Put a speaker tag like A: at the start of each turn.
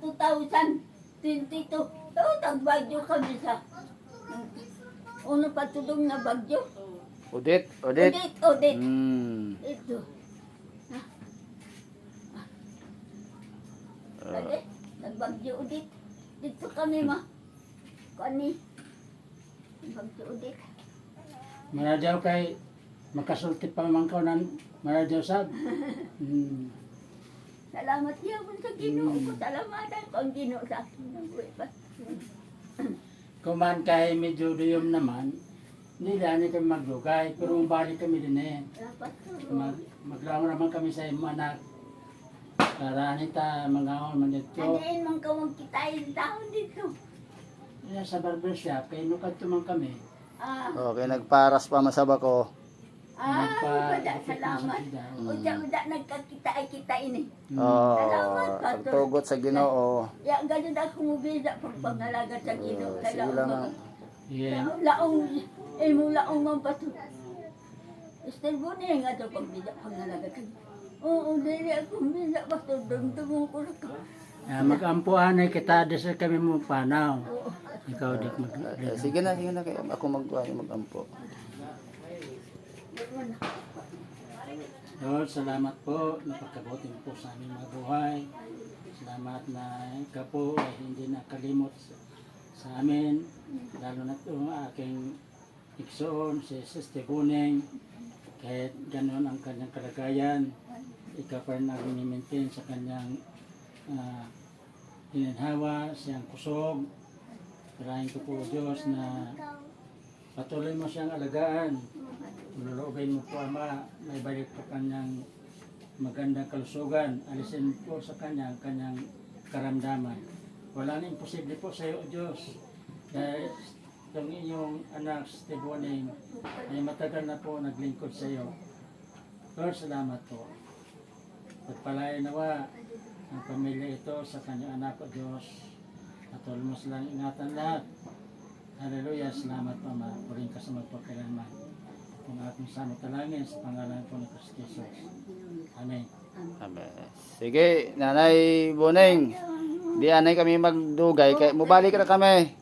A: 2022. Tagbagyo kami sa uno patulong na bagyo.
B: Odette.
A: Odette.
B: Hmm.
A: Ito. Dali, nagbagyo Odette. Dito kami kani. Bagyo Odette.
C: Maradyaw kay makasulti pa man ko nan maradyaw sab.
A: Salamat niya po sa Ginoo ko. Salamatan ko ang Ginoo sa akin.
C: Kuman kay medyo duyom naman, hindi dani kami magdugay, pero balik kami din eh.
A: Dapat ko.
C: Maglangon naman kami sa imo anak. Para nita mangaon man dito.
A: Andiin mong kawang kitain tao dito.
C: Sa barbershop, kay nukat man kami.
B: Okay, nagparas pa masaba ko.
A: Wala, salamat. Uda nagkakita ay kita ini.
B: Oh, pagtugot sa Ginoo.
A: Ya, ganun ako mubida pag pangalaga sa Ginoo.
B: Sige lang.
C: Yeah.
A: Laong man pato. Still mo niya nga ito pagbida pangalaga sa Ginoo. Oo, dili ako mubida pato. Dumdumong ko lang ka.
C: Mag-ampuan ay kita desal kami mo panaw. Ikaw dik mag.
B: Sige na kayo. Ako mag-ampo.
C: Lord, salamat po. Napakabuti mo po sa aming mga buhay. Salamat na ikaw po ay hindi nakalimot sa amin. Lalo na ito aking iksoon, si Sister Buneng. Kahit gano'n ang kanyang kalagayan, ikaw pa rin nag-maintain sa kanyang hininhawa, siyang kusog. Parahin ko po Diyos na patuloy mo siyang alagaan. Lulubin mo po Ama, may balik po kanyang magandang kalusugan. Alisin po sa kanyang karamdaman. Wala na imposible po sa iyo, Diyos. Dahil itong inyong anak, Steve Boning, ay matagal na po naglingkod sa iyo. Lord, salamat po. Pagpalain nawa ang pamilya ito sa kanyang anak, O Diyos. Patuloy mo silang ingatan lahat. Hallelujah, salamat po, Ama. Puring ka sa magpagkailanman. Kung aking samutalangin sa pangalan po ni Kristo Jesus. Amen.
B: Amen. Sige, Nanay Buneng. Di anay kami magdugay. Kaya mubalik na kami.